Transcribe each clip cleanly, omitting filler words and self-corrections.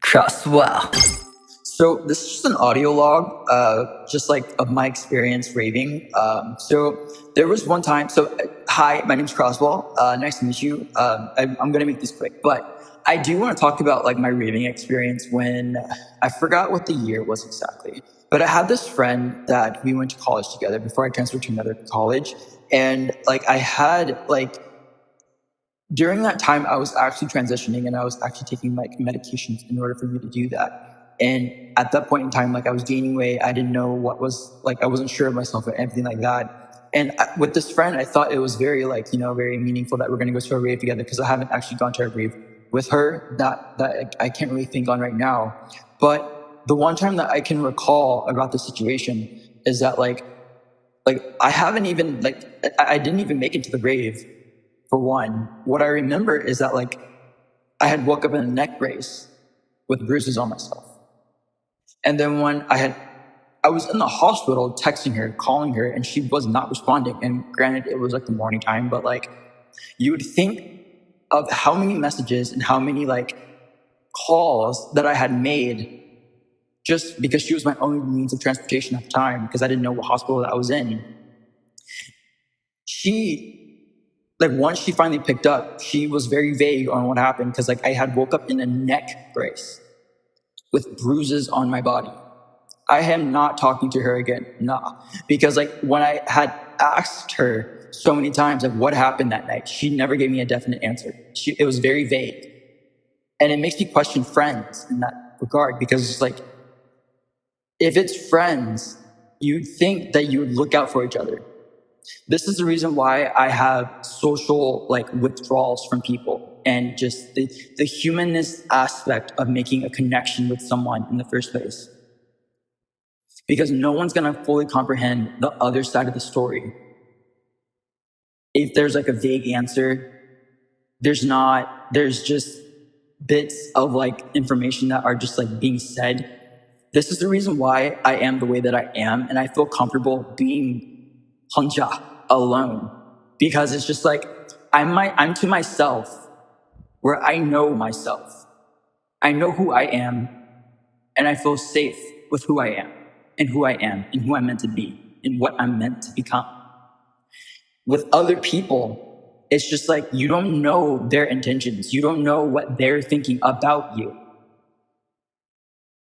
Crosswell. So this is just an audio log, just like of my experience raving. So there was one time. So hi, my name's Crosswell. Nice to meet you. I'm gonna make this quick, but I do want to talk about like my raving experience when I forgot what the year was exactly. But I had this friend that we went to college together before I transferred to another college, and like I had like during that time, I was actually transitioning and I was actually taking like medications in order for me to do that. And at that point in time, like I was gaining weight. I didn't know what was like, I wasn't sure of myself or anything like that. And with this friend, I thought it was very like, very meaningful that we're going to go to a rave together because I haven't actually gone to a rave with her that I can't really think on right now. But the one time that I can recall about the situation is that like I haven't even like, I didn't even make it to the rave. For one, what I remember is that like I had woke up in a neck brace with bruises on myself. And then when I was in the hospital texting her, calling her, and she was not responding. And granted, it was like the morning time, but like you would think of how many messages and how many like calls that I had made just because she was my only means of transportation at the time because I didn't know what hospital that I was in. Like once she finally picked up, she was very vague on what happened because like I had woke up in a neck brace with bruises on my body. I am not talking to her again. Nah. Because like when I had asked her so many times like what happened that night, she never gave me a definite answer. It was very vague. And it makes me question friends in that regard because it's like if it's friends, you'd think that you would look out for each other. This is the reason why I have social like withdrawals from people and just the humanist aspect of making a connection with someone in the first place. Because no one's going to fully comprehend the other side of the story. If there's like a vague answer, there's just bits of like information that are just like being said. This is the reason why I am the way that I am. And I feel comfortable being 혼자, alone, because it's just like I'm to myself where I know myself. I know who I am and I feel safe with who I am and who I'm meant to be and what I'm meant to become. With other people, it's just like you don't know their intentions. You don't know what they're thinking about you.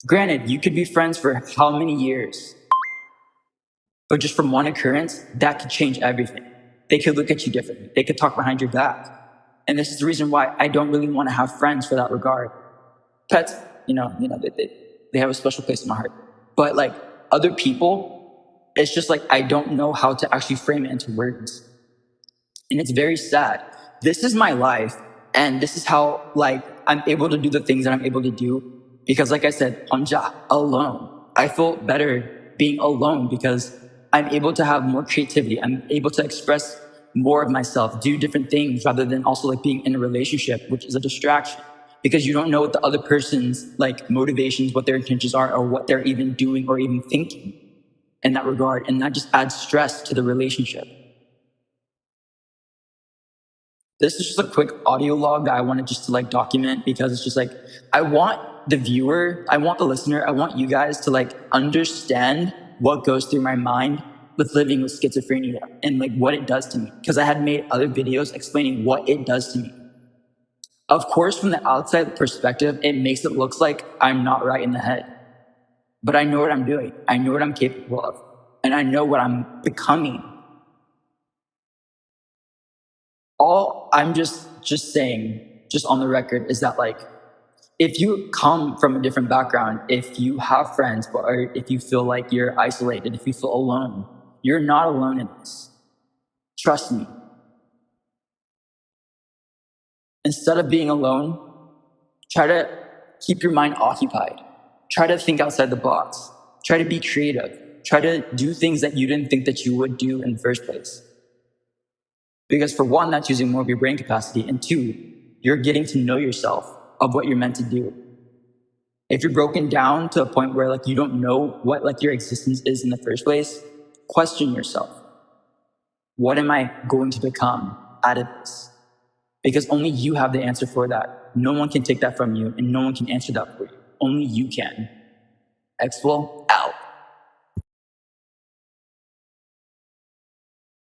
Granted, you could be friends for how many years? But just from one occurrence, that could change everything. They could look at you differently. They could talk behind your back. And this is the reason why I don't really want to have friends for that regard. Pets, they have a special place in my heart. But like other people, it's just like I don't know how to actually frame it into words. And it's very sad. This is my life. And this is how like I'm able to do the things that I'm able to do. Because like I said, 혼자, alone. I feel better being alone because I'm able to have more creativity. I'm able to express more of myself, do different things rather than also like being in a relationship, which is a distraction because you don't know what the other person's like motivations, what their intentions are, or what they're even doing or even thinking in that regard. And that just adds stress to the relationship. This is just a quick audio log that I wanted just to like document because it's just like, I want the viewer, I want the listener, I want you guys to like understand what goes through my mind with living with schizophrenia and like what it does to me. Because I had made other videos explaining what it does to me. Of course, from the outside perspective, it makes it look like I'm not right in the head. But I know what I'm doing. I know what I'm capable of. And I know what I'm becoming. All I'm just saying, just on the record, is that like, if you come from a different background, if you have friends, or if you feel like you're isolated, if you feel alone, you're not alone in this. Trust me. Instead of being alone, try to keep your mind occupied. Try to think outside the box. Try to be creative. Try to do things that you didn't think that you would do in the first place. Because for one, that's using more of your brain capacity. And two, you're getting to know yourself of what you're meant to do. If you're broken down to a point where like you don't know what like your existence is in the first place, question yourself. What am I going to become out of this? Because only you have the answer for that. No one can take that from you and no one can answer that for you. Only you can. Expo,